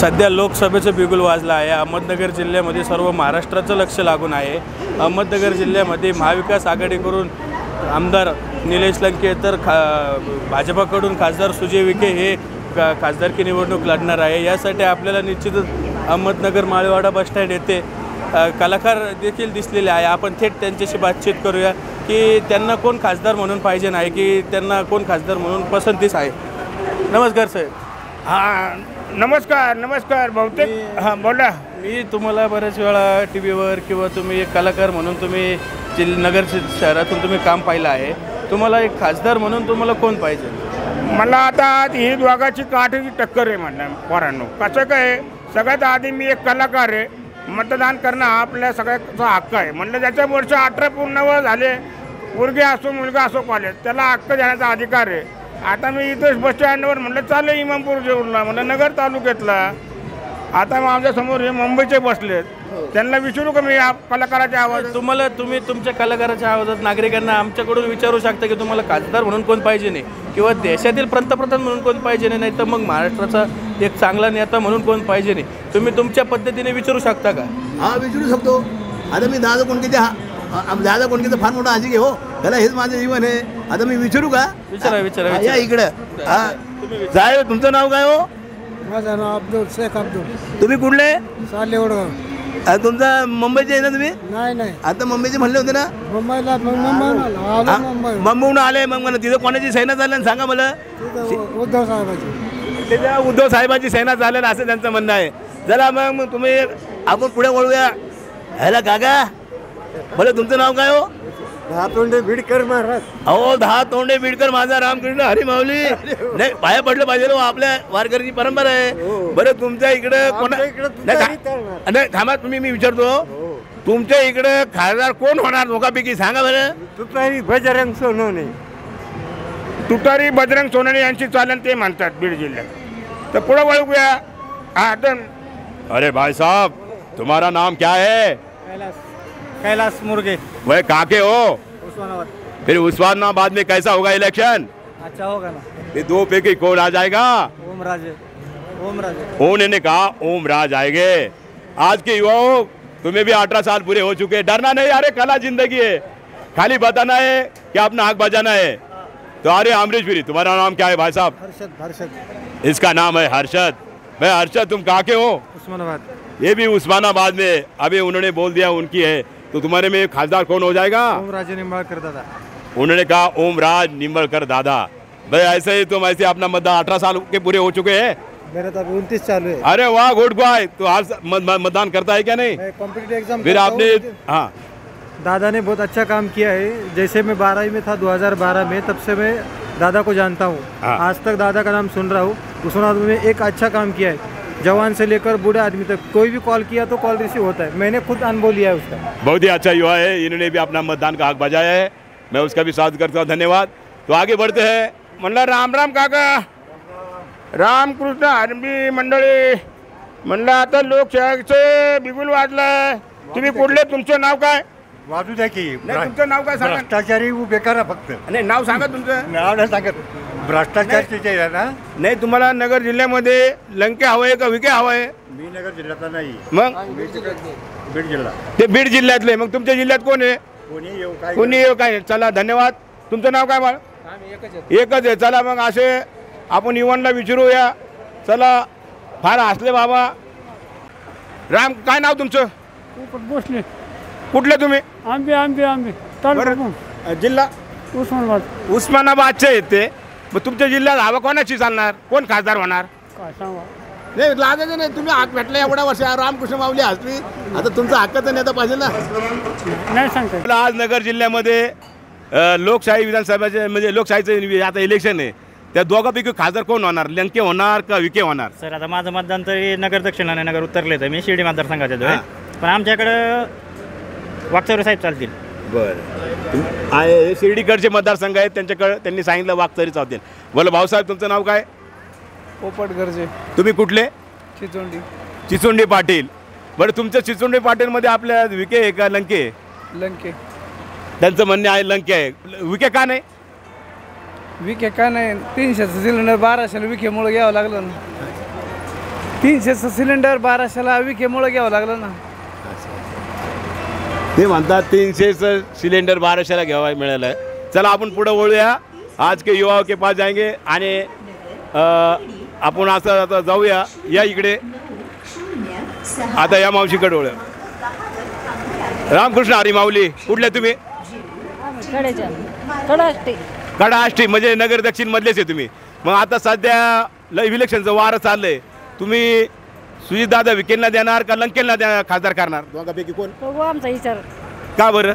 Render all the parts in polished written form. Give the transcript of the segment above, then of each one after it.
सध्या लोकसभेचं बिगुल वाजलं आहे। अहमदनगर जिल्ह्यामध्ये सर्व महाराष्ट्राचं लक्ष लागून आहे। अहमदनगर जिल्ह्यामध्ये महाविकास आघाडीकडून आमदार निलेश लंके तर भाजपाकडून खासदार सुजय विखे हे खासदारकी निवडणूक लढणार आहे। यासाठी आपल्याला निश्चितच अहमदनगर माळेवाडा बसस्टँड येथे कलाकार देखील दिसलेले आहे। आपण थेट त्यांच्याशी बातचीत करूया की त्यांना कोण खासदार म्हणून पाहिजे आहे की त्यांना कोण खासदार म्हणून पसंतीस आहे। नमस्कार साहेब। हां नमस्कार बहुतेक हां बोला। मी तुम्हाला बऱ्याच वेळा टी व्हीवर किंवा तुम्ही एक कलाकार म्हणून तुम्ही नगर शहरातून तुम्ही काम पाहिलं आहे। तुम्हाला एक खासदार म्हणून तुम्हाला कोण पाहिजे? मला आता ही दोघाची काठीची टक्कर आहे म्हणणं पोरांनो। कसं काय सगळ्यात आधी मी एक कलाकार आहे, मतदान करणं हा आपल्या सगळ्याचा हक्क आहे। म्हणलं ज्याच्या वर्ष 18 पूर्ण झाले, मुलगी असो मुलगा असो कॉलेज, त्याला हक्क देण्याचा अधिकार आहे। आता मी इथं बस स्टँडवर म्हटलं चाललं इमामपूर जेवणला, म्हटलं नगर तालुक्यातला। आता मग आमच्यासमोर हे मुंबईचे बसलेत, त्यांना विचारू का मी कलाकाराच्या आवाज? तुम्ही तुमच्या कलाकाराच्या आवाजात नागरिकांना आमच्याकडून विचारू शकता की तुम्हाला खासदार म्हणून कोण पाहिजे नाही किंवा देशातील पंतप्रधान म्हणून कोण पाहिजे नाही, तर मग महाराष्ट्राचा एक चांगला नेता म्हणून कोण पाहिजे नाही, तुम्ही तुमच्या पद्धतीने विचारू शकता का? हां विचारू शकतो। आता मी दादा कोणकीचा फार मोठा आजी हो, त्याला हेच माझं जीवन आहे। आता मी विचारू का? विचारा या इकडं। हां साहेब तुमचं नाव काय हो? माझं नाव अब्दुल शेख अब्दुल। तुम्ही कुठले? साले वडगाव। तुमचा मुंबईचे आहे ना तुम्ही? नाही आता मुंबईचे म्हणले होते ना? मुंबईला मुंबईहून आले। मग मला तिथं कोणाची सेना झालं सांगा मला? उद्धव साहेबाची। त्याच्या उद्धव साहेबांची सेना झालेलं असं त्यांचं म्हणणं आहे। चला मग तुम्ही आपण पुढे वळूया। ह्याला काका बोला तुमचं नाव काय हो? 10 तोंडे बीडकर महाराज। अहो 10 तोंडे बीडकर माझा रामकृष्ण हरी माऊली। नाही पाया पडलं पाहिजे हो, आपल्या वारकरीची परंपरा आहे। बरं तुमच्या इकडे कोणा नाही थांबा तुम्ही, मी विचारतो तुमच्या इकडे खासदार कोण होणार दोघांपैकी सांगा बरं? तुतारी बजरंग सोनवणे। तुतारी बजरंग सोनवणे यांची चालन ते म्हणतात बीड जिल्ह्यात। तर पुढे वळूया। हां अरे भाई साहब तुम्हारा नाम क्या है? कैलाश मुर्गे। वह कहाँ के हो? उस्मानाबाद। फिर उस्मानाबाद में कैसा होगा इलेक्शन? अच्छा होगा ना। ये दो पे की कौन आ जाएगा? ओम राजे। उन्होंने कहा ओम राज आएंगे। आज के युवाओं तुम्हें भी 18 साल पूरे हो चुके, डरना नहीं। अरे कला जिंदगी है, खाली बताना है कि अपना हक बजाना है। तो अरे अमरीश गिरी तुम्हारा नाम क्या है भाई साहब? हर्षद। इसका नाम है हर्षद। भाई हर्षद तुम कहाँ के हो? उस्मानाबाद। ये भी उस्मानाबाद में। अभी उन्होंने बोल दिया उनकी है, तो तुम्हारे में खासदार कौन हो जाएगा? ओम राजे निंबाळकर दादा। उन्होंने कहा ओम राज निंबाळकर दादा। भाई ऐसे ही तुम ऐसे अपना मतदान 18 साल के पूरे हो चुके हैं? मेरा तो 29 चालू है। अरे वाह गुड बॉय। तो आज मतदान करता है क्या नहीं? कॉम्पिटिटिव एग्जाम फिर आपने हाँ दादा ने बहुत अच्छा काम किया है। जैसे मैं 12वीं में था 2012 में, तब से मैं दादा को जानता हूँ। हाँ। आज तक दादा का नाम सुन रहा हूँ। उस्मानाबाद में एक अच्छा काम किया है, जवान से लेकर बूढ़े आदमी तक कोई भी कॉल किया तो कॉल रिसीव होता है। मैंने खुद अनुभव लिया है उसका। बहुत ही अच्छा युवा है, इन्होंने भी अपना मतदान का हक बजाया है, मैं उसका भी स्वागत करता हूँ, धन्यवाद। तो आगे बढ़ते हैं। म्हणलं राम राम काका, रामकृष्ण हरी मंडळी। म्हणलं आता लोकशाहीचं बिगुल वाजलंय। तुम्ही कुठले, तुमचं नाव काय? वाजू द्या की। नाही तुमचं नाव काय सांगा? भ्रष्टाचारी उभे करा फक्त। नाही नाव सांगा तुमचं। नाव नाही सांगत, भ्रष्टाचारचे आहे ना। नाही तुम्हाला नगर जिल्ह्यामध्ये लंके हवंय का विखे हवंय? मी नगर जिल्ह्यातला नाही, मग बीड जिल्हा। ते बीड जिल्ह्यातले, मग तुमच्या जिल्ह्यात कोण आहे? कोणी येऊ काय? चला धन्यवाद। तुमचं नाव काय बाळ? एकच आहे। चला मग असे आपण युवांना विचारूया। चला फार हसले बाबा। राम काय नाव तुमचं? बसले। कुठले तुम्ही? आंबे बरं, जिल्हा उस्मानाबादचे आहेत ते। मग तुमच्या जिल्ह्यात हवा कोणाची चालणार? कोण खासदार होणार? काय सांगा? नाही लागायचं नाही। तुम्ही हात भेटला एवढ्या वर्ष रामकृष्ण माऊली हसली, आता तुमचा हक्काचा नेता पाहिजे ना। नाही सांगता। आज नगर जिल्ह्यामध्ये लोकशाही विधानसभेचे म्हणजे लोकशाहीचं आता इलेक्शन आहे, त्या दोघांपैकी खासदार कोण होणार? लंके होणार का विखे होणार? सर आता माझं मतदान तरी नगर दक्षिण आणि नगर उत्तरले आहे, मी शिर्डी मतदारसंघात येतो आहे, पण आमच्याकडं वागचौरे साहेब चालतील। बरं, शिर्डीकडचे मतदारसंघ आहेत, त्यांच्याकडे त्यांनी सांगितलं वागचौरी चालतील। बोला भाऊसाहेब तुमचं नाव काय? पोपट गरजे। तुम्ही कुठले? चिचोंडी पाटील। बरं तुमच्या चिचोंडी पाटीलमध्ये आपल्या विखे आहे का लंके? त्यांचं म्हणणे आहे लंके आहे, विखे का नाही? विखे का नाही? 300चं सिलेंडर 1200ला विखेमुळे घ्यावं लागलं ना। 300 सिलेंडर 1200ला विकेमुळे घ्यावं लागलं ना. ते म्हणतात 300 सिलेंडर 1200ला घ्यावा मिळालं आहे. चला आपण पुढे वळूया. आज के युवाओं के पास जाएंगे आणि आपण असं आता जाऊया. या इकडे आता या मावशीकडे वळूया. रामकृष्ण हरी माऊली, कुठले तुम्ही? कडाष्टी म्हणजे नगर दक्षिण मधलेच आहे तुम्ही. मग आता सध्या इलेक्शनचं वारं चाललंय. तुम्ही सुजितदादा विखेंना देणार का लंकेंना खासदार करणार? दोघांपैकी कोण? आमचा विचार का बरं?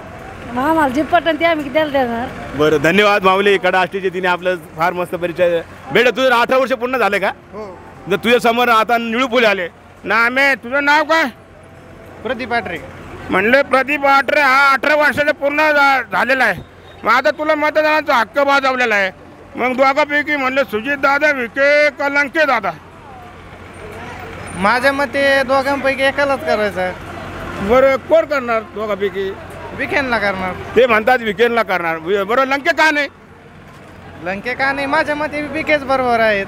आम्हाला जे पटन ते आम्ही द्यायला देणार. बरं, धन्यवाद माऊली. कडाष्टीचे तिने आपलं फार मस्त परिचय. बेटा तुझं 18 वर्ष पूर्ण झाले का? हो. तुझ्या समोर आता निळू फुले आले. नामे तुझं नाव काय? प्रदीप आटरे. म्हणले प्रदीप आटरे हा 18 वर्षाचा पूर्ण झालेला आहे. मग आता तुला मतदानाचा हक्क बजावलेला आहे. मग दोघांपैकी म्हणले सुजित दादा विखे का लंके दादा? माझ्या मते दोघांपैकी एकालाच करायचं. बरं, कोण करणार दोघांपैकी? विखेंना करणार. ते म्हणतात विकेंडला करणार. बरं, लंके का नाही? लंके का नाही? माझ्या मते विखेच बरोबर आहेत.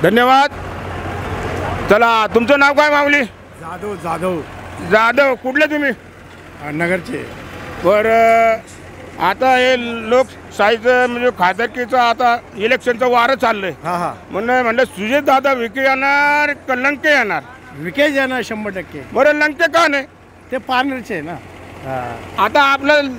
धन्यवाद. चला, तुमचं नाव काय माऊली? जाधव. जाधव. जाधव. कुठले तुम्ही? नगरचे. बरं, आता हे लोकशाहीचं म्हणजे खासदारकीचं आता इलेक्शनचं वारं चाललंय. म्हणलं सुजित दादा विखे येणार का लंके येणार? विकेच येणार 100%. बरं, लंके का नाही? ते पारनेरचे ना. आता आपलं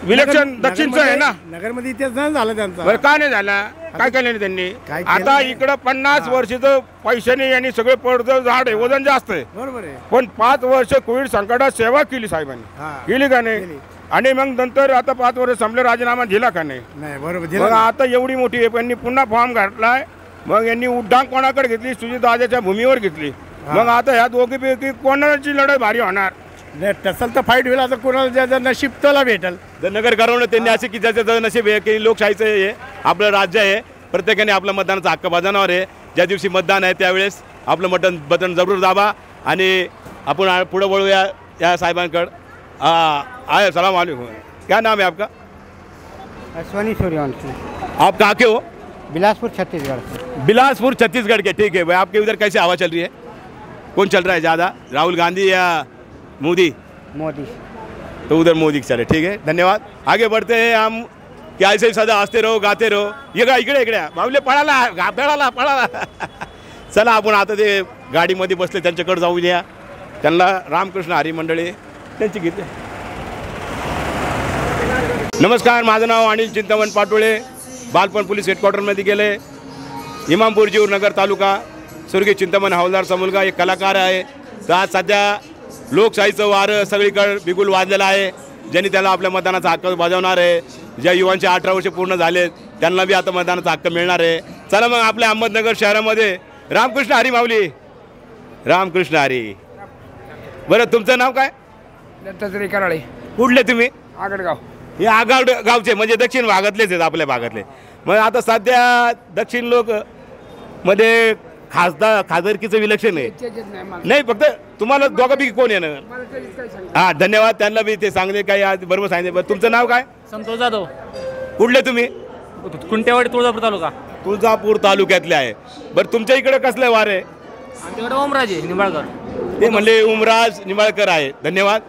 इलेक्शन दक्षिणचं आहे ना. नगरमध्ये इतिहास नाही झाला त्यांचा. बरं, का नाही झाला? काय केलं नाही त्यांनी? काय केलं आता नाही. इकडं 50 वर्षाचं पैशाने यांनी सगळे पडदं झाड आहे, वजन जास्त आहे. बरोबर आहे. पण 5 वर्ष कोविड संकटात सेवा केली साहेबांनी. केली का नाही? आणि मग नंतर आता 5 वर्ष संपले, राजीनामा दिला का नाही? नाही, बरोबर मग दिला. आता एवढी मोठी आहे, यांनी पुन्हा फॉर्म घातलाय. मग यांनी उड्डाण कोणाकडे घेतली? सुजितदादाच्या भूमीवर घेतली. मग आता ह्या दोघीपैकी कोणाची लढाई भारी होणार? नाही, तसं तर फाईट होईल. आता कोणाला ज्याचं नशीब त्याला भेटल. जर नगर करवणं त्यांनी असे की ज्याचं नशीब आहे की लोकशाहीचं हे आपलं राज्य आहे. प्रत्येकाने आपल्या मतदानाचा हक्क बजावणार आहे. ज्या दिवशी मतदान आहे त्यावेळेस आपलं बटन जरूर दाबा. आणि आपण पुढे वळूया या साहेबांकडं. आए सलाम वालेकुम. क्या नाम है आपका? अश्वनी सूर्यवंशी. आप कहाँ के हो? बिलासपुर छत्तीसगढ़. बिलासपुर छत्तीसगढ़ के. ठीक है भाई, आपके उधर कैसे हवा चल रही है? कौन चल रहा है ज़्यादा, राहुल गांधी या मोदी? मोदी. तो उधर मोदी चले. ठीक है, धन्यवाद. आगे बढ़ते हैं हम. क्या ऐसे ही सदा हंसते रहो, गाते रहो. इकडे इकडे माऊले पळाला. चला आपण आता ते गाडीमध्ये बसले त्यांच्याकडे जाऊन या. त्यांना रामकृष्ण हरी मंडळी त्यांची गीते. नमस्कार, माझं नाव अनिल चिंतामण पाटोळे. बालपण पोलीस हेडक्वार्टरमध्ये गेले. इमामपूर जीवर नगर तालुका. स्वर्गीय चिंतामण हवालदारचा मुलगा एक कलाकार आहे. तर आज सध्या लोकशाहीचं वारं सगळीकडे बिगुल वाजलेलं आहे. ज्यांनी त्याला आपल्या मतदानाचा हक्क बजावणार आहे. ज्या युवांचे 18 वर्ष पूर्ण झालेत त्यांना बी आता मतदानाचा हक्क मिळणार आहे. चला मग आपल्या अहमदनगर शहरामध्ये रामकृष्ण हरी माऊली. रामकृष्ण हरी. बरं, तुमचं नाव काय? दत्तात्रय कराळे. कुठले तुम्ही? आगडगाव. हे आगाड गावचे म्हणजे दक्षिण भागातलेच आहेत आपल्या भागातले. मग आता सध्या दक्षिण लोक मध्ये खासदारकीचं इलेक्शन आहे. नाही, फक्त तुम्हाला दोघांपैकी कोण येणार? हां, धन्यवाद. त्यांना बी ते सांगले काही आज बरोबर सांगितले. बरं, तुमचं नाव काय? संतोष जाधव. कुठले तुम्ही? कुंटेवाडी तुळजापूर तालुका. तुळजापूर तालुक्यातले आहे. बरं, तुमच्या इकडे कसलं वार आहे? आमच्याकडे ओमराजे निंबाळकर. ते म्हणले उमराज निंबाळकर आहे. धन्यवाद.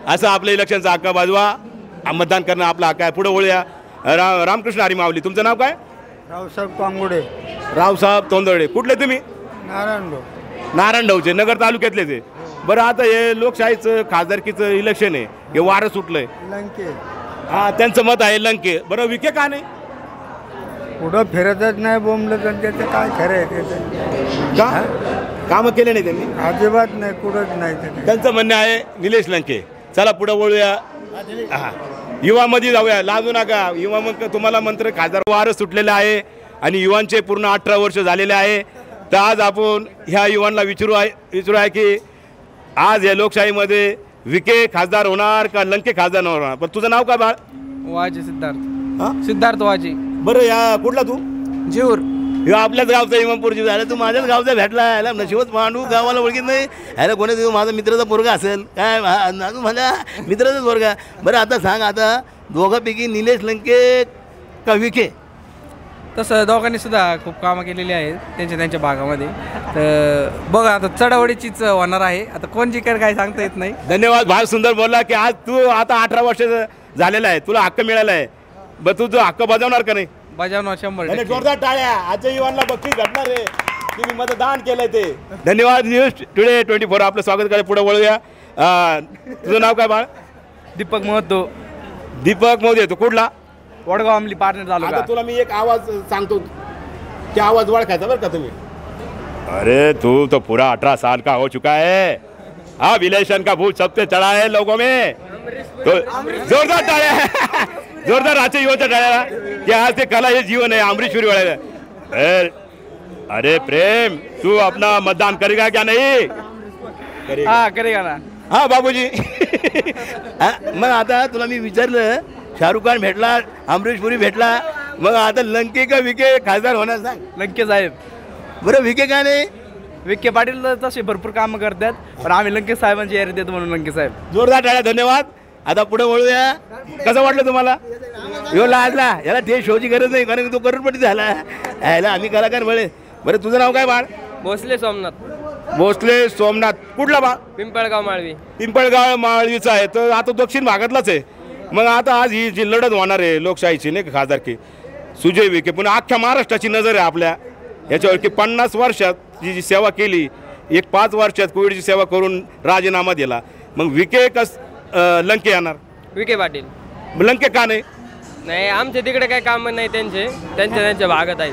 असं आपल्या इलेक्शनचा हक्क बाजवा. मतदान करणं आपला हक्क आहे. पुढे वळूया. रामकृष्ण हरी माऊली. तुमचं नाव काय? रावसाहेब कांगोडे. रावसाहेब तोंदळे. कुठले तुम्ही? नारायणगावचे. नगर तालुक्यातलेच आहे. बरं, आता हे लोकशाहीचं खासदारकीचं इलेक्शन आहे. हे वारं सुटलंय. लंके. हां, त्यांचं मत आहे लंके. बरं, विखे का नाही? पुढं फिरतच नाही बोंबलं तर त्याचं काय खरं आहे त्याचं? का कामं केले नाही त्यांनी? अजिबात नाही, कुठंच नाही. त्यांचं म्हणणं आहे निलेश लंके. चला पुढे वळूया. हां, युवामध्ये जाऊया. लाजू नका. युवा मग तुम्हाला मंत्र खासदार वारं सुटलेलं आहे आणि युवांचे पूर्ण 18 वर्ष झालेले आहे. तर आज आपण ह्या युवांना विचारू आहे की आज या लोकशाहीमध्ये विखे खासदार होणार का लंके खासदार होणार? पण तुझं नाव काय बाळ? वाजे सिद्धार्थ. हां, सिद्धार्थ वाजे. बरं, या कुठला तू? जीवर. ह्यो आपल्याच गावचा इमामपूरची झाला. तू माझ्याच गावचा भेटला. ह्याला नशिबच मांडू गावाला ओळखीत नाही. ह्याला कोणी माझा मित्राचा पोरगा असेल काय? अजून माझ्या मित्राचाच पोरगा. बरं, आता सांग, आता दोघांपैकी निलेश लंके का विखे? तसं दोघांनी सुद्धा खूप कामं केलेली आहेत त्यांच्या भागामध्ये. तर बघा आता चढावडीचीच होणार आहे. आता कोण जिंकेल काय सांगता येत नाही. धन्यवाद. फार सुंदर बोलला की आज तू आता 18 वर्ष झालेला आहे, तुला हक्क मिळाला आहे. बरं, तू जो हक्क बजावणार का नाही? बजावणार 100%. जोरदार टाळ्या. आजच्या युवांना बक्षीस भेटणार आहे, तुम्ही मतदान केलंय ते. धन्यवाद. न्यूज टुडे 24 आपलं स्वागत करायला पुढे वळूया. तुझं नाव काय बाळ? दीपक महतो. दीपक मोदी. तू कुठला? वडगाव अंमली पार्टनर झालो. आता तुला मी एक आवाज सांगतो, त्या आवाज ओळखायचा बरं का तुम्ही. अरे तू तो पूरा 18 साल का हो चुका है, अब इलेक्शन का भूत सबसे चढ़ा है लोगों में. तो जोरदार टाळ्या. जोरदार आजच्या युवाच्या टाळ्या की आज ते कला हे जीवन आहे. अमरीशपुरी वाले. अरे प्रेम, तू अपना मतदान करेगा क्या नहीं? हा करेगा ना. हा बाबूजी. मग आता तुला मी विचारलं, शाहरुख खान भेटला, अमरीश पुरी भेटला, मग आता लंके का विखे खासदार होणार सांग? लंके साहेब. बरं विखे का नाही? विखे पाटील तसे भरपूर कामं करतात, पण आम्ही लंके साहेबांची यारी देतो म्हणून लंके साहेब. जोरदार टाळ्या. धन्यवाद. आता पुढे वळूया. कसं वाटलं तुम्हाला? यो लाजला, याला ते शोची गरज नाही, कारण तो करोडपती झाला. याला आम्ही कलाकार बळे. बरं तुझं नाव काय बाळ? भोसले सोमनाथ. भोसले सोमनाथ. कुठला बाळ? पिंपळगाव माळवी. पिंपळगाव माळवीचा आहे. तर आता दक्षिण भागातलाच आहे. मग आता आज ही जी लढत होणार आहे लोकशाहीची नाही का, खासदारकी, सुजय विखे. पुन्हा अख्ख्या महाराष्ट्राची नजर आहे आपल्या याच्यावर की 50 वर्षात जी सेवा केली, एक 5 वर्षात कोविडची सेवा करून राजीनामा दिला. मग विखे कस लंके येणार? विखे पाटील. लंके का नाही? नाही, आमच्या तिकडे काही काम नाही त्यांचे, त्यांच्या भागात आहे.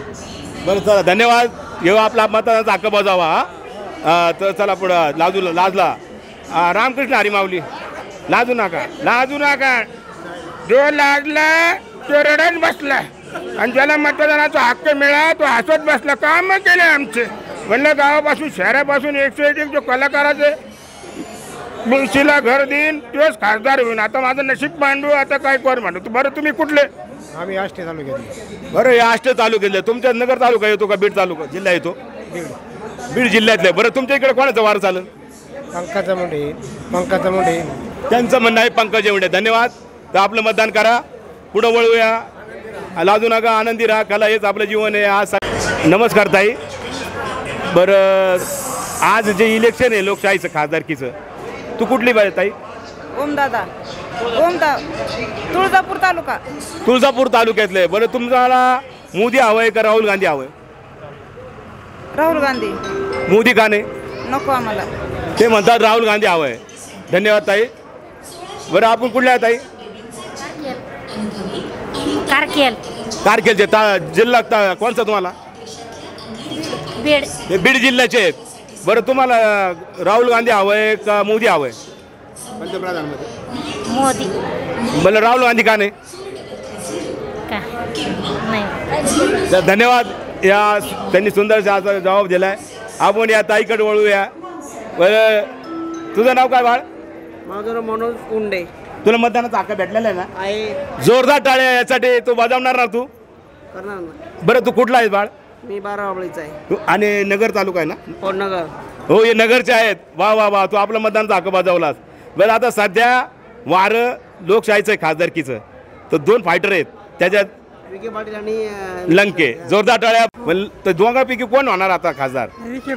बरं चला, धन्यवाद. जेव्हा आपला मतदानाचा हक्क बजावा. तर चला पुढं. लाजला. रामकृष्ण हरी माऊली. लाजू नका, लाजू नका. जो लाजला तो रडत बसला, आणि ज्याला मतदानाचा हक्क मिळाला तो हसत बसला. काम केले आमचे. म्हणलं गावापासून शहरापासून 101 जो कलाकाराचे मुंशीला घर देईन तोच खासदार होईन. आता माझं नशीब मांडू, आता काय कर मांडू. बरं तुम्ही कुठले? आम्ही आष्टे तालुक्यात. बरं, या आष्टे तालुक्यातले. तुमच्या नगर तालुका येतो का बीड तालुका जिल्हा येतो? बीड जिल्ह्यातले. बरं, तुमच्या इकडे कोणाचा वार चालेल? पंकजा मुंडे. त्यांचं म्हणणं आहे पंकजा मुंडे. धन्यवाद. तर आपलं मतदान करा. पुढं वळूया. लाजू नका, आनंदी राहा. कला हेच आपलं जीवन आहे. आज नमस्कार ताई. बरं, आज जे इलेक्शन आहे लोकशाहीचं खासदारकीचं, तू कुठली बाई ताई? ओमदादा. तुळजापूर तालुका. तुळजापूर तालुक्यातले. बरं, तुम्हाला मोदी हवंय का राहुल गांधी हवंय? राहुल गांधी. मोदी का नाही? नको आम्हाला. ते म्हणतात राहुल गांधी हवंय. धन्यवाद ताई. बरं, आपण कुठल्या आहे ताई? कारखेलचे. जिल्हा कोणचा तुम्हाला? बीड. हे बीड जिल्ह्याचे आहेत. बरं, तुम्हाला राहुल गांधी हवंय का मोदी हवंय पंतप्रधानमध्ये? मोदी. बरं, राहुल गांधी का नाही? तर धन्यवाद. या त्यांनी सुंदरसा जबाब दिलाय. आपण या ताईकडे वळूया. बरं, तुझं नाव काय बाळ? माझं नाव मनोज उंडे. तुला मतदानाचा हक्क भेटलेला आहे ना? आहे. जोरदार टाळ्या यासाठी. तू बजावणार ना? तू करणार ना. बरं, तू कुठला आहेस बाळ? मी बारावळीचा आहे. तू आणि नगर तालुका आहे ना? नगर. हो, हे नगरचे आहेत. वा वा वा. तू आपलं मतदानाचा हक्क बजावलास. बरं, आता सध्या वारं लोकशाहीचं आहे खासदारकीचं. तर 2 फायटर आहेत त्याच्यात, विखे पाटील आणि लंके. जोरदार टाळ्या. तर दोघांपैकी कोण होणार आता खासदार? विखे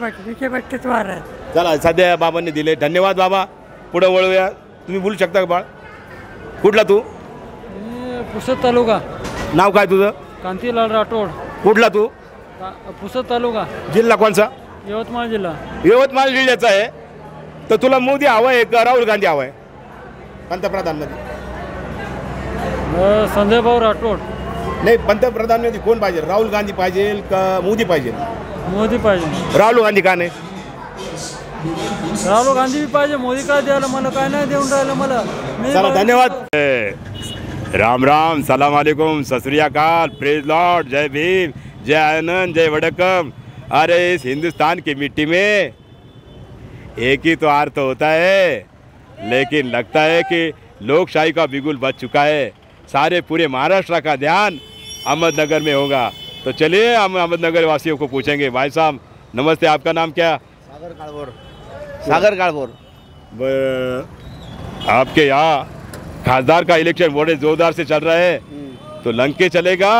पाटील वार आहे. चला, सध्या बाबांनी दिले. धन्यवाद बाबा. पुढे वळूया. तुम्ही बोलू शकता का बाळ? कुठला तू? पुसद तालुका. नाव काय तुझं? कांतीलाल राठोड. कुठला तू? पुसद तालुका. जिल्हा कोणचा? यवतमाळ जिल्हा. यवतमाळ जिल्ह्याचा आहे. तर तुला मोदी हवाय का राहुल गांधी हवाय पंतप्रधानमध्ये? संजय भाऊ राठोड. नाही, पंतप्रधानमध्ये कोण पाहिजे? राहुल गांधी पाहिजे का मोदी पाहिजे? मोदी पाहिजे. राहुल गांधी का नाही? राहुल गांधी बी पाहिजे. मोदी काय द्यायला मला? काय नाही देऊन राहिलं मला. चला, धन्यवाद. राम राम, सलाम अलैकुम, सत श्री अकाल, प्रेज लॉर्ड, जय भीम, जय आनंद, जय वडक्कम. अरे इस हिंदुस्तान की मिट्टी में एक ही तो अर्थ होता है, लेकिन लगता है कि लोकशाही का बिगुल बज चुका है. सारे पूरे महाराष्ट्र का ध्यान अहमदनगर में होगा. तो चलिए हम अहमदनगर वासियों को पूछेंगे. भाई साहब नमस्ते, आपका नाम क्या? सागर काळभोर. आपके यहाँ खासदार का इलेक्शन बड़े जोरदार से चल रहा है. तो लंके चलेगा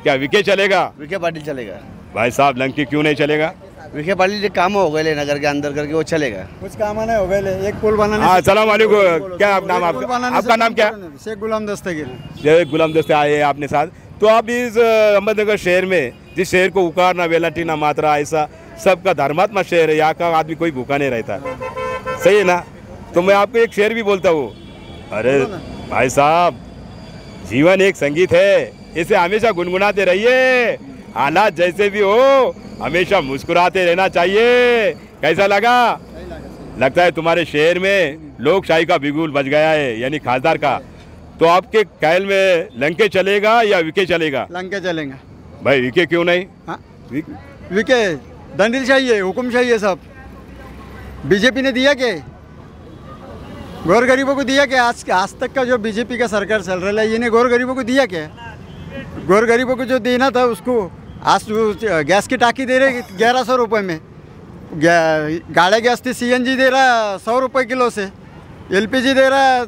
क्या विखे चलेगा? विखे पाटील चलेगा. भाई साहब, लंके क्यों नहीं चलेगा? विखे पाटिल के काम हो गए नगर के अंदर करके वो चलेगा। कुछ काम नहीं हो गए, एक पुल बनाने हाँ सलाम वालेकुम, क्या आप नाम आपका नाम क्या? शेख गुलाम दस्तगीर। जय गुलाम दस्ते आए आपने साथ। तो आप इस अहमदनगर शहर में, जिस शहर को उकारना वेलाटीना मात्रा ऐसा सबका धर्मात्मा शहर है, यहाँ का आदमी कोई भूखा नहीं रहता, सही है ना? तो मैं आपको एक शेर भी बोलता हूँ, अरे भाई साहब जीवन एक संगीत है, इसे हमेशा गुनगुनाते रहिए, हालात जैसे भी हो हमेशा मुस्कुराते रहना चाहिए। कैसा लगा? लगता है तुम्हारे शहर में लोकशाही का बिगुल बज गया है, यानी खासदार का। तो आपके ख्याल में लंके चलेगा या विके चलेगा? लंके चलेंगे भाई विके क्यों नहीं? हाँ? विके विके दंडिल चाहिए, हुक्म चाहिए सब। बीजेपी ने दिया क्या? गौर गरीबों को दिया क्या? आज तक का जो बीजेपी का सरकार चल रहा है, इन्हें गौर गरीबों को दिया क्या? गौर गरीबों को जो देना था उसको आज गैस की टाकी दे रहे 1100 रुपये में, गाड़े गैस थी CNG दे रहा 100 रुपये किलो से, LPG दे रहा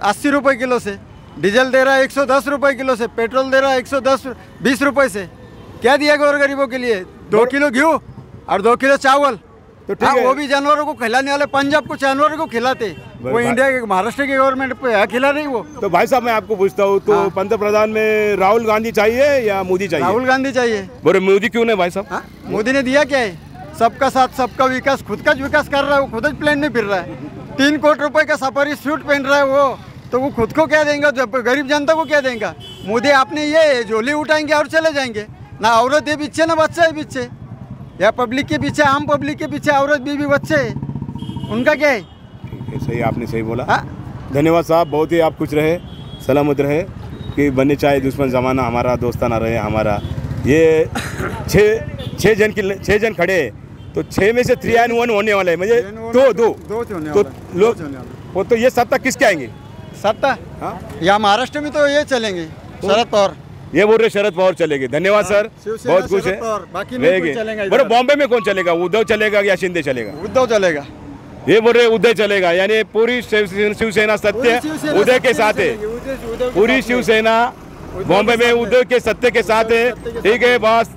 80 रुपये किलो से, डीजल दे रहा 110 रुपये किलो से, पेट्रोल दे रहा 120 रुपये से। क्या दिया गौर गरीबों के लिए? 2 किलो घी और 2 किलो चावल। तो ठीक है, वो भी जानवरों को खिलाने वाले, पंजाब को जानवरों को खिलाते, वो इंडिया के महाराष्ट्र की गवर्नमेंट पे खिला रही वो। तो भाई साहब मैं आपको पूछता हूँ, तो पंतप्रधान में राहुल गांधी चाहिए या मोदी चाहिए? राहुल गांधी चाहिए। बोले मोदी क्यों नहीं भाई साहब? मोदी ने दिया क्या है? सबका साथ सबका विकास, खुद का विकास कर रहा है वो, खुद ही प्लेन में फिर रहा है। 3 करोड़ रुपए का सफारी सूट पहन रहा है वो, तो वो खुद को क्या देंगे, जब गरीब जनता को क्या देंगे? मोदी आपने ये झोली उठाएंगे और चले जाएंगे ना। औरत है पीछे ना बच्चा है पीछे, या पब्लिक के पीछे, आम पब्लिक के पीछे औरत बीवी बच्चे, उनका क्या है? सही, आपने सही बोला। धन्यवाद साहब, बहुत ही आप खुश रहे, सलामत रहे, कि बने चाहे दुश्मन ज़माना हमारा दोस्ताना रहे हमारा। ये छः जन खड़े, तो 6 में से 3 and 1 होने वाला है, मुझे दो तो लोग, वो तो ये सत्ता किसके आएंगे? सत्ता या महाराष्ट्र में तो ये चलेंगे शरद पवार, ये बोल रहे शरद पवार चलेंगे। धन्यवाद सर, बहुत खुश है। बोले बॉम्बे में कौन चलेगा? उद्धव चलेगा या शिंदे चलेगा? उद्धव चलेगा। ये बोल रहे उद्धव चलेगा, यानी पूरी शिवसेना सत्य उद्धव के साथ है, पूरी शिवसेना बॉम्बे में उद्धव के सत्य के साथ है। ठीक है बॉस,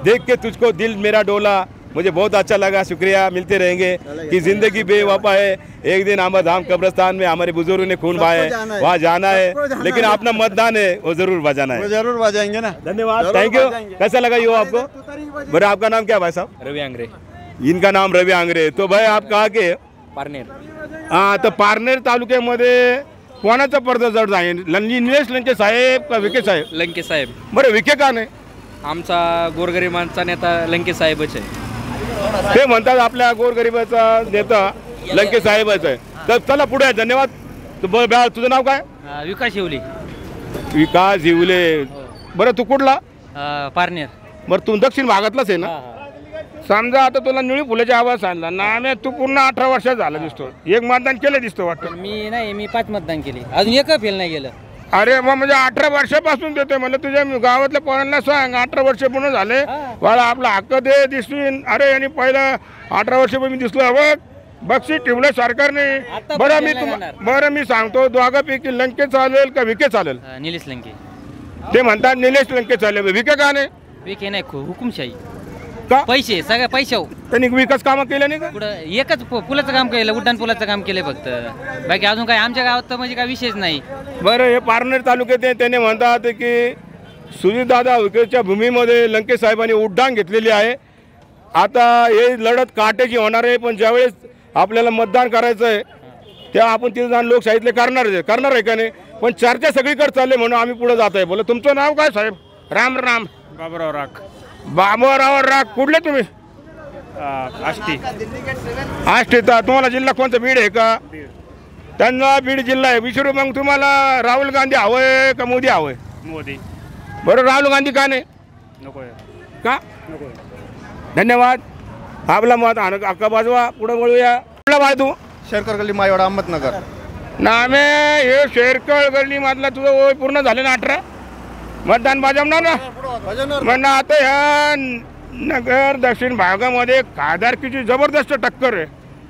देख के तुझको दिल मेरा डोला, मुझे बहुत अच्छा लगा, शुक्रिया, मिलते रहेंगे। कि जिंदगी बेवफा है, एक दिन अहमद धाम कब्रस्तान में हमारे बुजुर्गों ने खून बहाया है, वहाँ जाना है, लेकिन अपना मतदान है वो जरूर बजाना है। जरूर बजाएंगे ना। धन्यवाद, थैंक यू। कैसा लगा ये आपको? बोले आपका नाम क्या भाई साहब? रवि आंग्रे। इनका नाम रवि आंग्रे। तो भाई आप कहा के? पारनेर। हाँ, तर पारनेर तालुक्यामध्ये कोणाचा पडदा जड जाईल? निलेश लंके साहेब का विखे साहेब? लंके साहेब। बरं विखे का नाही? आमचा गोरगरिबांचा नेता लंके साहेबच आहे। ते म्हणतात आपल्या गोरगरिबाचा नेता लंके साहेबच आहे। तर चला पुढे, धन्यवाद। तुझं नाव काय? विकास येवले। विकास येवले, बरं तू कुठला? पारनेर। बरं तू दक्षिण भागातलाच आहे ना? समजा आता तुला निळी फुलाची आवाज सांगला ना, तू पूर्ण 18 वर्षात झाला दिसतो, एक मतदान केलं दिसतो वाटतं? मी 5 मतदान केले, अजून एक फेल नाही गेलं। अरे मग म्हणजे 18 वर्षापासून देतोय म्हणलं, तुझ्या गावातल्या पोरांना सांग 18 वर्ष पूर्ण झाले, मला आपला हक्क दे दिसून। अरे यांनी पहिलं 18 वर्ष मी दिसलो, बक्षीस ठेवलं सरकारने। बरं मी सांगतो, दोघांपैकी लंके चालेल का विखे चालेल? निलेश लंके। ते म्हणतात निलेश लंके चालेल, विखे का नाही? विखे नाही, हुकुमशाही का? पैसे, सगळे पैसे। त्यांनी विकास कामं केले नाही का? पुढं एकच पुलाचं काम केलं, उड्डाण पुलाचं काम केलं फक्त, बाकी अजून काय आमच्या गावात तर म्हणजे काय विशेष नाही। बरं हे पारनेर तालुक्यात त्यांनी म्हणतात की सुजितदादा विखेच्या भूमीमध्ये लंके साहेबांनी उड्डाण घेतलेली आहे। आता हे लढत काटेची होणार आहे, पण ज्यावेळेस आपल्याला मतदान करायचं आहे तेव्हा आपण तिथे जाऊन लोकशाहीतले करणार आहे का नाही? पण चर्चा सगळीकडे चालले म्हणून आम्ही पुढे जात आहे। बोला तुमचं नाव काय साहेब? राम राम। बाबूराव राख। बाबूराव राख, कुठले तुम्ही? आष्टी। तुम्हाला जिल्हा कोणता? बीड आहे का? त्यांना बीड जिल्हा आहे। विचारू मग तुम्हाला राहुल गांधी हवंय का मोदी हवंय? मोदी। बरं राहुल गांधी का नाही? नको का? धन्यवाद, आपला मत अक्का बाजवा, पुढे वळूया। कुठला बाय तू? शेरकर गल्ली, मायवाडा, अहमदनगर। नामे हे शेरकळ गल्ली मधला तुझं वय पूर्ण झाले ना 18? मतदान बजावणार ना? म्हणणं आता ह्या नगर दक्षिण भागामध्ये खासदारकीची जबरदस्त टक्कर आहे।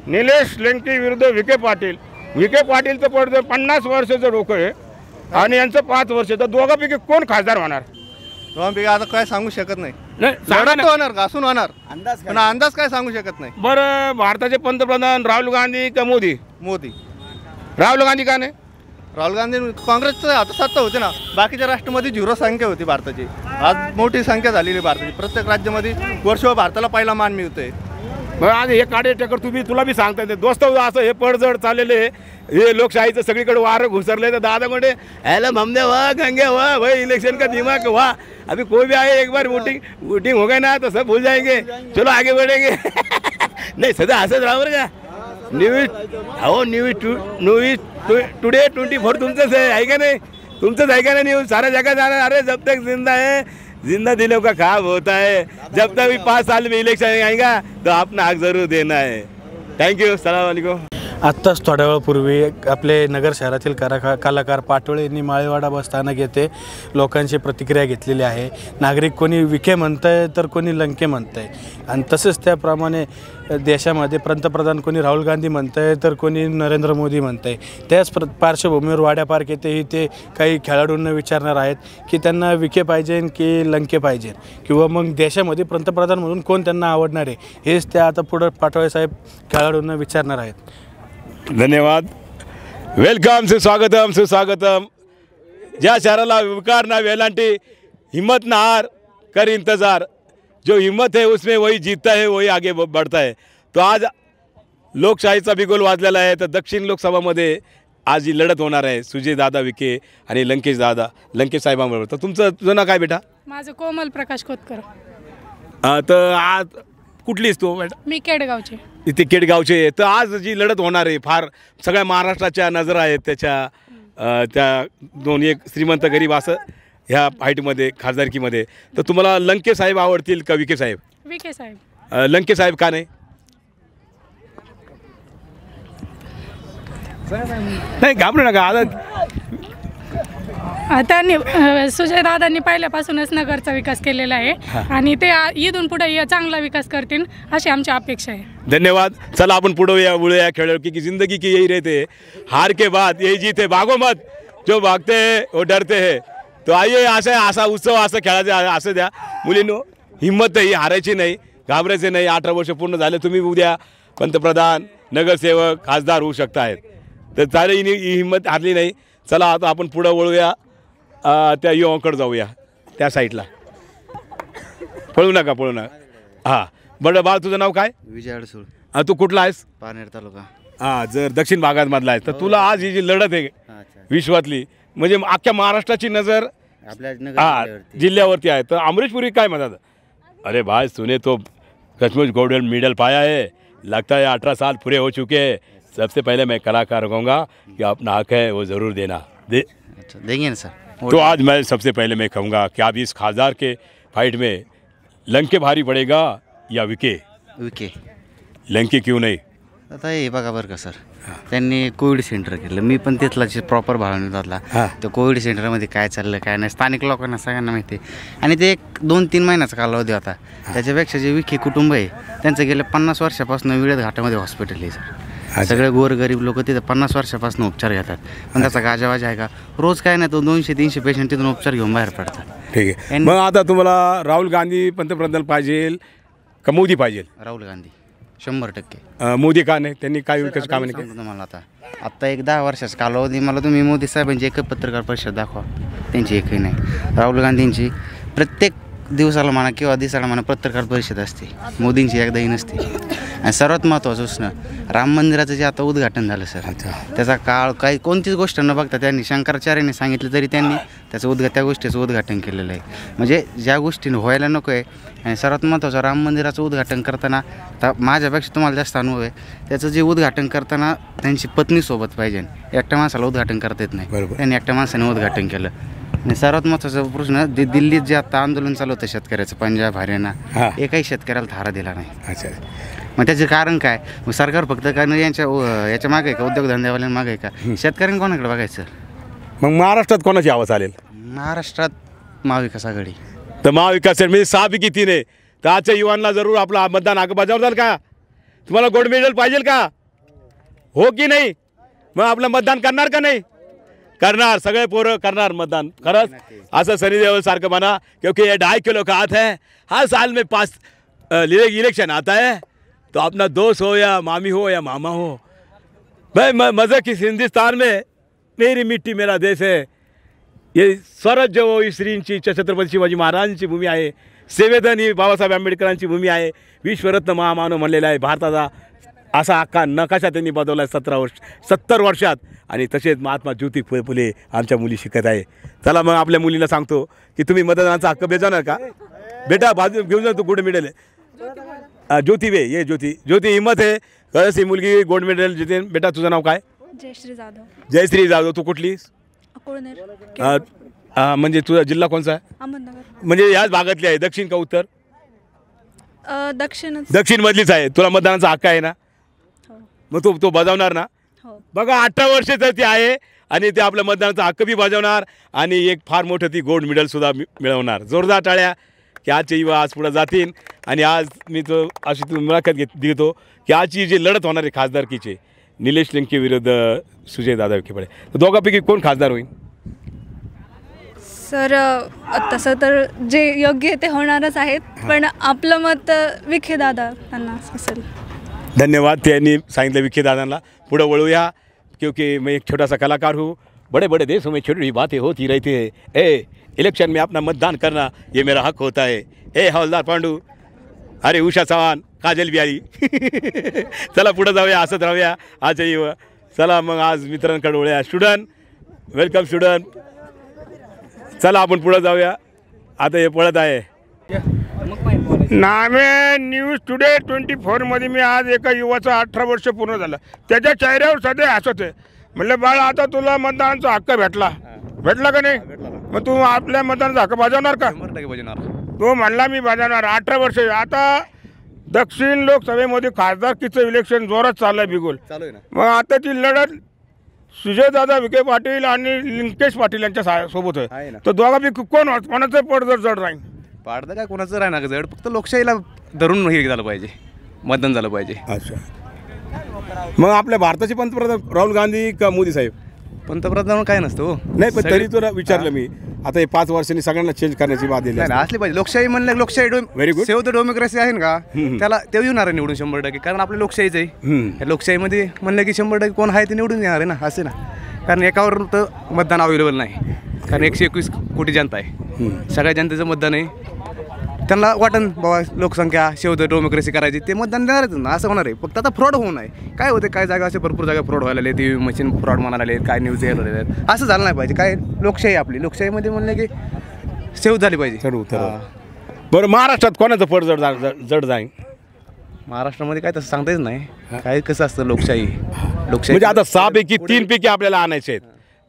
निलेश लंके विरुद्ध विखे पाटील। विखे पाटीलचं पडतं 50 वर्षाचं डोकं आहे आणि यांचं 5 वर्ष, तर दोघांपैकी कोण खासदार होणार? दोघांपैकी आता काय सांगू शकत नाही। नाही सांगा ना. होणार घासून होणार पण अंदाज काय सांगू शकत नाही. बरं भारताचे पंतप्रधान राहुल गांधी का मोदी? मोदी. राहुल गांधी का नाही? राहुल गांधी काँग्रेसचं आता सत्ता होते ना, बाकीच्या राष्ट्रामध्ये 0 संख्या होती भारताची. आज मोठी संख्या झालेली भारताची. प्रत्येक राज्यामध्ये वर्षभर भारताला पहिला मान मिळतोय. बरं आज हे काढे टक्कर तुम्ही तुला बी सांगता येते दोस्त असं हे पडझड चाललेले हे लोकशाहीचं सगळीकडे वारं घुसरले तर दादा कोणते ह्याला ममदे वाह गंगे वाह भाई इलेक्शन का दिमाग वाह अभी कोई भी आए एक बार वोटिंग हो गए ना तो सब भूल जाएंगे चलो आगे बढ़ेंगे नहीं सदा हसत राहा बरं का. न्यूज टुडे 24 तुमचंच आहे का नाही? तुमचंच आहे का नाही न्यूज? सारा जगह जाना अरे जब तक जिंदा है जिंदा दिलों का ख्वाब होता है जब तक भी 5 साल में इलेक्शन आएगा तो अपना हक जरूर देना है. थँक्यू. सलाम वालेकुम. आत्ताच थोड्या वेळापूर्वी आपले नगर शहरातील कलाकार पाटोळे यांनी माळेवाडा बसस्थानक येथे लोकांची प्रतिक्रिया घेतलेली आहे. नागरिक कोणी विखे म्हणतं आहे तर कोणी लंके म्हणतं आहे आणि तसेच त्याप्रमाणे देशामध्ये पंतप्रधान कोणी राहुल गांधी म्हणतं आहे तर कोणी नरेंद्र मोदी म्हणतं आहे. त्याच पार्श्वभूमीवर वाड्या पार्क येथेही ते काही खेळाडूंना विचारणार आहेत की त्यांना विखे पाहिजे की लंके पाहिजे किंवा मग देशामध्ये पंतप्रधान म्हणून कोण त्यांना आवडणार आहे हेच त्या आता पुढं पाटोळे साहेब खेळाडूंना विचारणार आहेत. धन्यवाद. वेलकम सुस्वागतम. ज्या शहराला विकार ना वेलांटी हिम्मत ना हार कर इंतज़ार जो हिम्मत है उसमें वही जीतता है वही आगे बढ़ता है. तो आज लोकशाहीचा बिगुल वाजलेला आहे. तर दक्षिण लोकसभामध्ये आज ही लढत होणार आहे सुजय दादा विखे आणि लंकेश साहेबांबरोबर. तर तुझं नाव काय बेटा? माझं कोमल प्रकाश खोतकर. तर आज कुठलीच तू मॅडम? मी केडगावचे. इथे केडगावचे. तर आज जी लढत होणार आहे फार सगळ्या महाराष्ट्राच्या नजरा आहेत त्याच्या त्या दोन एक श्रीमंत गरीब असं ह्या फाईटमध्ये खासदारकीमध्ये. तर तुम्हाला लंके साहेब आवडतील का विखे साहेब? विखे साहेब. लंके साहेब का नाही? नाही घाबरू नका. त्यांनी सुजय दादांनी पहिल्यापासूनच नगरचा विकास केलेला आहे आणि ते इथून पुढे चांगला विकास करतील अशी आमची अपेक्षा आहे. धन्यवाद. चला आपण पुढे वळूया. खेळो की जिंदगी की यही रहते हार के बाद यही जीत है भागो मत जो भागते हैं वो डरते हैं. तो आइए असा उत्सव असं खेळायचं असं द्या. मुलींनो हिंमत ही हारायची नाही घाबरायचे नाही. 18 वर्ष पूर्ण झाले तुम्ही उद्या पंतप्रधान नगरसेवक खासदार होऊ शकता आहेत. तर चालेल ही हिंमत हारली नाही. चला आता आपण पुढं वळूया त्या युवाकडे जाऊया त्या साईडला. पळू नका. हां बरं बाळ तुझं नाव काय? विजय अडसूळ. तू कुठला आहेस? पारनेर तालुका. हां जर दक्षिण भागामधला आहेस तर तुला आज ही जी लढत आहे विश्वातली म्हणजे अख्ख्या महाराष्ट्राची नजर आपल्या जिल्ह्यावरती आहे. तर अमरीश पुरी काय म्हणतात? अरे भाई सुने तो सचमुच गोल्डन मेडल पाया है लगता है 18 साल पूरे हो चुके हैं. सबसे पहले मैं कलाकार कहूँगा कि अपना हक है वो ज़रूर देना देंगे ना सर. तो आज मैं सबसे पहले मैं कहूँगा कि आप इस खासदार के फाइट में लंके भारी पड़ेगा या विखे? लंके क्यों नहीं? आता हे बघा बरं का सर त्यांनी कोविड सेंटर केलं. मी पण तिथला प्रॉपर भावनेतला तर कोविड सेंटरमध्ये काय चाललं काय नाही स्थानिक लोकांना सगळ्यांना माहिती आहे. आणि ते 2-3 महिन्याचा कालावधी होता. त्याच्यापेक्षा जे विखे कुटुंब आहे त्यांचं गेल्या 50 वर्षापासून विळद घाटामध्ये हॉस्पिटल आहे सर. सगळे गोरगरीब लोक तिथे 50 वर्षापासून उपचार घेतात. पण त्याचा गाजावाजा आहे का? रोज काय नाही तो 200-300 पेशंट तिथून उपचार घेऊन बाहेर पडतात. ठीक आहे. मग आता तुम्हाला राहुल गांधी पंतप्रधान पाहिजे का मोदी पाहिजे? राहुल गांधी 100%. मोदी का नाही? त्यांनी काय विकास कामं नाही केली? तुम्हाला आता एक 10 वर्षाचा कालावधी मला तुम्ही मोदी साहेबांची एक पत्रकार परिषद दाखवा त्यांची एकही नाही. राहुल गांधींची प्रत्येक दिवसाला म्हणा किंवा दिवसाला म्हणा पत्रकार परिषद असते. मोदींची एकदाही नसते. आणि सर्वात महत्त्वाचं असणं राम मंदिराचं जे आता उद्घाटन झालं सर त्याचा काळ काही कोणतीच गोष्ट न बघता त्यांनी शंकराचार्यांनी सांगितलं तरी त्यांनी त्या गोष्टीचं उद्घाटन केलेलं आहे. म्हणजे ज्या गोष्टीने व्हायला नको आहे. आणि सर्वात महत्त्वाचं राम मंदिराचं उद्घाटन करताना तर माझ्यापेक्षा तुम्हाला जास्त अनुभव आहे. त्याचं जे उद्घाटन करताना त्यांची पत्नीसोबत पाहिजे. एकट्या माणसाला उद्घाटन करता येत नाही. त्यांनी एकट्या माणसाने उद्घाटन केलं. आणि सर्वात महत्त्वाचा प्रश्न दिल्लीत जे आता आंदोलन चालू होतं शेतकऱ्याचं पंजाब हरियाणा एकाही शेतकऱ्याला थारा दिला नाही. अच्छा. मग त्याचे कारण काय? मग सरकार फक्त कारण याच्या मागे आहे का? उद्योगधंद्यावाल्यांना मागे आहे का? शेतकऱ्यांनी कोणाकडे बघायचं? मग महाराष्ट्रात कोणाची आवाज आलेल? महाराष्ट्रात महाविकास आघाडी. तर महाविकास म्हणजे 6 पैकी 3 आहे. तर आजच्या युवांना जरूर आपला मतदान हक्क बजावताल का? तुम्हाला गोल्ड मेडल पाहिजे का? हो की नाही? मग आपलं मतदान करणार का नाही? करणार, सगळे पोरं करणार मतदान खरंच असं सनी देओल सारखं म्हणा, क्योंकि ये 2.5 किलो का हाथ है, हर साल में 5 इलेक्शन आता है, तो अपना दोस्त हो या मामी हो या मामा हो, भाई मज़े की हिंदुस्तान में मेरी मिट्टी मेरा देश है, ये स्वराज्य जो ही श्रींची छत्रपती शिवाजी महाराजांची भूमी आहे, संविधान ही बाबासाहेब आंबेडकरांची भूमी आहे, विश्वरत्न महामानव म्हणलेला आहे, भारताचा असा अख्खा नकाशा त्यांनी बदलला 70 वर्षात, आणि तसेच महात्मा ज्योती फुले आमच्या मुली शिकत आहे. चला मग आपल्या मुलीला सांगतो की तुम्ही मतदानाचा हक्क बेजाणार का बेटा, बाजू घेऊन जा, तू गोल्ड मेडल आहे. ज्योती वे ये ज्योती हिम्मत आहे, खरंच ही मुलगी गोल्ड मेडल जिथे. बेटा तुझं नाव काय? जयश्री जाधव. जयश्री जाधव. तू कुठली? अकोळनेर. म्हणजे तुझा जिल्हा कोणचा आहे? अहमदनगर. म्हणजे याच भागातली आहे, दक्षिण का उत्तर? दक्षिण मधलीच आहे. तुला मतदानाचा हक्क आहे ना? मग तो बजावणार ना? बघा 18 वर्षाचं ती आहे आणि ते आपल्या मतदानाचा हक्क बी बजावणार आणि एक फार मोठं ती गोल्ड मेडल सुद्धा मिळवणार. जोरदार टाळ्या की आजचे युवा आज पुढे जातील. आणि आज मी तो अशी मुलाखत देतो की आजची जी लढत होणार आहे खासदारकीचे, निलेश लंके विरुद्ध सुजयदादा विखे पाटील, तर दोघांपैकी कोण खासदार होईल? सर तसं तर जे योग्य ते होणारच आहेत, पण आपलं मत विखे दादा त्यांना असेल. धन्यवाद. त्यांनी सांगितलं विखे दादांना. पुढे वळूया, क्योंकि मैं एक छोटा सा कलाकार हूँ. बड़े बड़े देशों में छोटी छोटी बातें होती रहती है. इलेक्शन में अपना मतदान करना ये मेरा हक होता है. हवलदार पांडू, अरे उषा चव्हाण, काजल बिहारी. चला पुढे जाऊया, हसत राहूया. आज येऊ. चला मग आज मित्रांकडे वळूया. Student, welcome student. चला आपण पुढे जाऊया. आता हे पळत आहे. नामे न्यूज टुडे 24 मध्ये मी आज एका युवाचं 18 वर्ष पूर्ण झालं, त्याच्या चेहऱ्यावर सध्या हसत आहे. म्हणलं बाळा आता तुला मतदानाचा हक्क भेटला का नाही? मग तू आपल्या मतदानाचा हक्क बजावणार का? तो म्हणला मी बजावणार. 18 वर्ष. आता दक्षिण लोकसभेमध्ये खासदारकीचं इलेक्शन जोरात चाललंय, बिगुल. मग आता ती लढत सुजयदादा विखे पाटील आणि लिंकेश पाटील यांच्या सोबत आहे. तर दोघांपैकी कोणाचं पडझड जड राहील? पाडदा काय कोणाचं राहणार जड, फक्त लोकशाहीला धरून हे झालं पाहिजे, मतदान झालं पाहिजे. अच्छा. मग आपल्या भारताचे पंतप्रधान राहुल गांधी का मोदी साहेब? पंतप्रधान काय नसतं हो. नाही, पण तरी तुला विचारलं मी. आता हे 5 वर्षांनी सगळ्यांना चेंज करण्याची बात दिली असली पाहिजे. लोकशाही म्हणलं, लोकशाही very good. Save the democracy आहे का, त्याला ते येणार आहे निवडून 100%, कारण आपल्या लोकशाहीच आहे. लोकशाहीमध्ये म्हणलं की 100% कोण आहे ते निवडून येणार आहे ना, असे ना. कारण एकावर तर मतदान अवेलेबल नाही, कारण 121 कोटी जनता आहे. सगळ्या जनतेचं मतदान आहे. त्यांना वाटन बाबा लोकसंख्या सेव्ह द डेमोक्रेसी करायची, ते मतदान देणारच ना, असं होणार आहे. फक्त आता फ्रॉड होऊ नये. काय होते, काय जागा असे भरपूर जागा फ्रॉड व्हायला लागले, टी मशीन फ्रॉड म्हणायला लागले, काय न्यूज यायला लागले. असं झालं नाही पाहिजे. काय लोकशाही आपली, लोकशाहीमध्ये म्हणलं की सेव्ह झाली पाहिजे. बरं, महाराष्ट्रात कोणाचं पड जड जाईल? महाराष्ट्रामध्ये काय तसं सांगता येत नाही. काय कसं असतं लोकशाही म्हणजे आता 6 पैकी 3 पैकी आपल्याला आणायचे आहेत.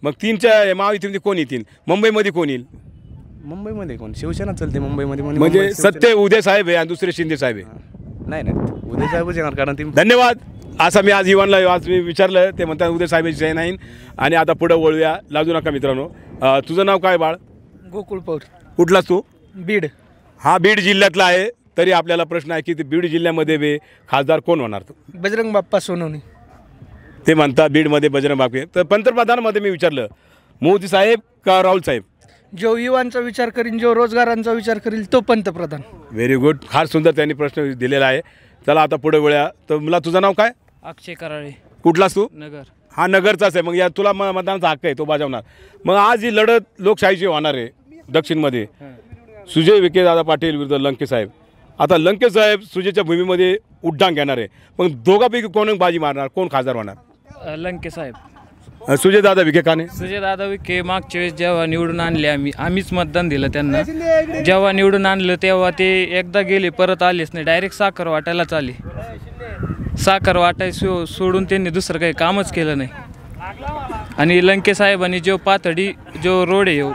मग 3च्या महायुतीमध्ये कोण येतील? मुंबईमध्ये कोण येईल? मुंबईमध्ये कोण? शिवसेना चालते मुंबईमध्ये. म्हणजे सत्य उदय साहेब आहे आणि दुसरे शिंदे साहेब आहे. नाही उदय साहेबच येणार, कारण ती. धन्यवाद. असं मी आज युवानला आज मी विचारलं, ते म्हणतात उदय साहेबांची नाही. आणि आता पुढे वळूया. लाजू नका मित्रांनो. तुझं नाव काय बाळ? गोकुळ पौर. कुठलाच तू? बीड. हा बीड जिल्ह्यातला आहे. तरी आपल्याला प्रश्न आहे की बीड जिल्ह्यामध्ये खासदार कोण होणार? बजरंग बाप्पा सोनवणे. ते म्हणतात बीडमध्ये बजरंग बाप्पा. तर पंतप्रधानामध्ये मी विचारलं, मोदी साहेब का राहुल साहेब? जो युवांचा विचार करील, जो रोजगारांचा विचार करील, तो पंतप्रधान. Very good. फार सुंदर त्यांनी प्रश्न दिलेला आहे. चला आता पुढे वळूया. तर मला तुझं नाव काय? अक्षय कराळे. कुठलास तू? नगर. हा नगरचाच आहे. मग या तुला मतदानाचा हक्क आहे, तो बजावणार. मग आज ही लढत लोकशाहीची होणार आहे दक्षिणमध्ये. सुजय विखे दादा पाटील विरुद्ध लंके साहेब. आता लंके साहेब सुजयच्या भूमीमध्ये उड्डाण घेणार आहे. मग दोघांपैकी कोण बाजी मारणार, कोण खासदार होणार? लंके साहेब. सुजय दादा विखे का नाही? सुजय दादा विखे मागच्या वेळेस जेव्हा निवडून आणले आम्हीच मतदान दिलं त्यांना. जेव्हा निवडून आणलं तेव्हा ते एकदा गेले, परत आलेच नाही. डायरेक्ट साखर वाटायलाच आले. साखर वाटाय सोडून त्यांनी दुसरं काही कामच केलं नाही. आणि लंके साहेबांनी जो पाथडी जो रोड आहे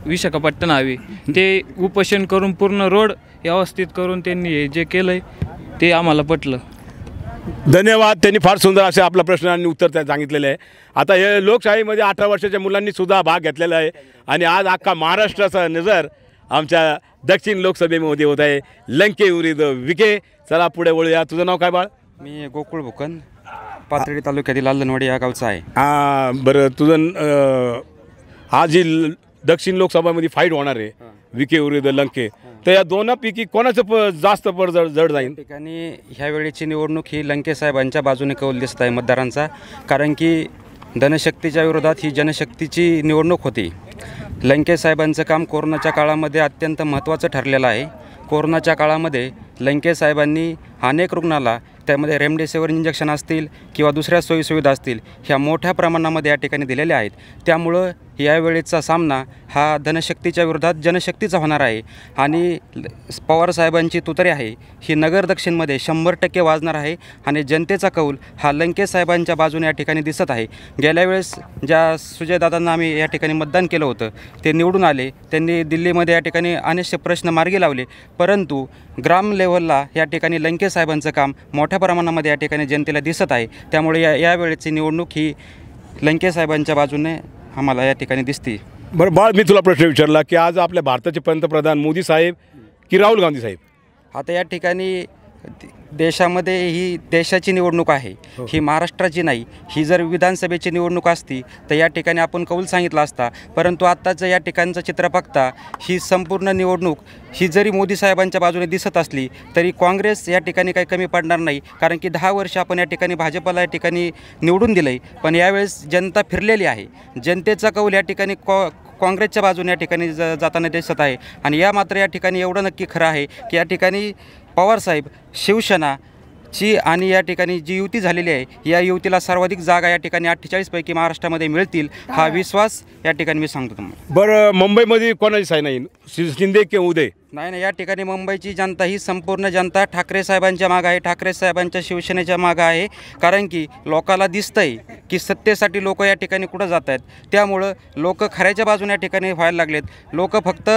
विशाखापट्टण हायवे, ते उपोषण करून पूर्ण रोड व्यवस्थित करून त्यांनी हे जे केलंय ते आम्हाला पटलं. धन्यवाद. त्यांनी फार सुंदर असे आपला प्रश्न आणि उत्तर त्या सांगितलेलं आहे. आता हे लोकशाहीमध्ये 18 वर्षाच्या मुलांनी सुद्धा भाग घेतलेला आहे. आणि आज अख्खा महाराष्ट्राचा नजर आमच्या दक्षिण लोकसभेमध्ये होत आहे. लंके विरुद्ध विखे. चला पुढे वळूया. तुझं नाव काय बाळ? मी गोकुळ भुकन, पाथर्डी तालुक्यातील लालदनवाडी या गावचा आहे. हां, बरं. तुझं आज ही दक्षिण लोकसभामध्ये फाईट होणार आहे विखे विरुद्ध लंके, तर या दोनापैकी कोणाचं जास्त जड जाईल? ठिकाणी ह्या वेळेची निवडणूक ही लंके साहेबांच्या बाजूने कौल दिसत आहे मतदारांचा, कारण की धनशक्तीच्या विरोधात ही जनशक्तीची निवडणूक होती. लंके साहेबांचं काम कोरोनाच्या काळामध्ये अत्यंत महत्त्वाचं ठरलेलं आहे. कोरोनाच्या काळामध्ये लंके साहेबांनी अनेक रुग्णाला, त्यामध्ये रेमडेसिवीर इंजेक्शन असतील किंवा दुसऱ्या सोयीसुविधा असतील, ह्या मोठ्या प्रमाणामध्ये या ठिकाणी दिलेल्या आहेत. त्यामुळं यावेळेचा सामना हा धनशक्तीच्या विरोधात जनशक्तीचा होणार आहे. आणि पवारसाहेबांची तुतारी आहे ही नगर दक्षिणमध्ये 100% वाजणार आहे. आणि जनतेचा कौल हा लंके साहेबांच्या बाजूने या ठिकाणी दिसत आहे. गेल्या वेळेस ज्या सुजयदादांना आम्ही या ठिकाणी मतदान केलं होतं ते निवडून आले. त्यांनी दिल्लीमध्ये या ठिकाणी अनेकसे प्रश्न मार्गी लावले, परंतु ग्राम लेव्हलला या ठिकाणी लंके साहेबांचं काम मोठ्या प्रमाणामध्ये या ठिकाणी जनतेला दिसत आहे. त्यामुळे यावेळेची निवडणूक ही लंके साहेबांच्या बाजूने आम्हाला या ठिकाणी दिसते. बरं बाळ, मी तुला प्रश्न विचारला की आज आपल्या भारताचे पंतप्रधान मोदी साहेब की राहुल गांधी साहेब? आता या ठिकाणी देशामध्ये ही देशाची निवडणूक आहे, ही महाराष्ट्राची नाही. ही जर विधानसभेची निवडणूक असती तर या ठिकाणी आपण कौल सांगितला असता, परंतु आत्ताचं या ठिकाणचं चित्र बघता ही संपूर्ण निवडणूक ही जरी मोदी साहेबांच्या बाजूने दिसत असली तरी काँग्रेस या ठिकाणी काही कमी पडणार नाही. कारण की 10 वर्ष आपण या ठिकाणी भाजपला या ठिकाणी निवडून दिलं आहे, पण यावेळेस जनता फिरलेली आहे. जनतेचा कौल या ठिकाणी काँग्रेसच्या बाजूने या ठिकाणी जाताना दिसत आहे. आणि या मात्र या ठिकाणी एवढं नक्की खरं आहे की या ठिकाणी पवारसाहेब, शिवसेनाची आणि या ठिकाणी जी युती झालेली आहे या युतीला सर्वाधिक जागा या ठिकाणी 48 पैकी महाराष्ट्रामध्ये मिळतील, हा विश्वास या ठिकाणी मी सांगतो तुम्हाला. बरं, मुंबईमध्ये कोणाची साय नाही, शिंदे की उदय? नाही, या ठिकाणी मुंबईची जनता ही संपूर्ण जनता ठाकरे साहेबांच्या मागं आहे, ठाकरे साहेबांच्या शिवसेनेच्या मागं आहे. कारण की लोकाला दिसतंय की सत्तेसाठी लोक या ठिकाणी कुठं जात आहेत. त्यामुळं लोक खऱ्याच्या बाजूने या ठिकाणी व्हायला लागलेत. लोक फक्त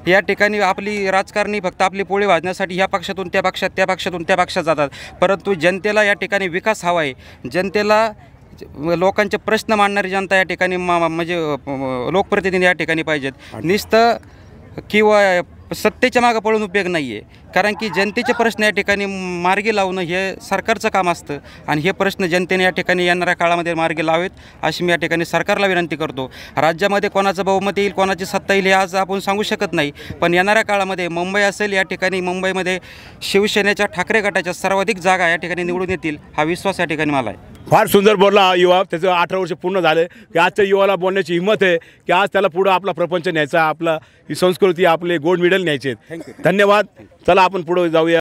या ठिकाणी आपली राजकारणी फक्त आपली पोळी भाजण्यासाठी ह्या पक्षातून त्या पक्षात, त्या पक्षातून त्या पक्षात जातात. परंतु जनतेला या ठिकाणी विकास हवा आहे. जनतेला लोकांचे प्रश्न मांडणारी जनता या ठिकाणी म्हणजे लोकप्रतिनिधी या ठिकाणी पाहिजेत. नुसतं किंवा सत्तेच्या मागं पळून उपयोग नाही आहे. कारण की जनतेचे प्रश्न या ठिकाणी मार्गी लावणं हे सरकारचं काम असतं आणि हे प्रश्न जनतेने या ठिकाणी येणाऱ्या काळामध्ये मार्गी लावेत अशी मी या ठिकाणी सरकारला विनंती करतो. राज्यामध्ये कोणाचं बहुमत येईल, कोणाची सत्ता येईल हे आज आपण सांगू शकत नाही, पण येणाऱ्या काळामध्ये मुंबई असेल, या ठिकाणी मुंबईमध्ये शिवसेनेच्या ठाकरे गटाच्या सर्वाधिक जागा या ठिकाणी निवडून येतील हा विश्वास या ठिकाणी मला आहे. फार सुंदर बोलला हा युवा. त्याचं 18 वर्ष पूर्ण झाले की आजच्या युवाला बोलण्याची हिंमत आहे की आज त्याला पुढं आपला प्रपंच न्यायचा, आपला ही संस्कृती, आपले गोल्ड मेडल न्यायचे आहेत. धन्यवाद. चला आपण पुढे जाऊया.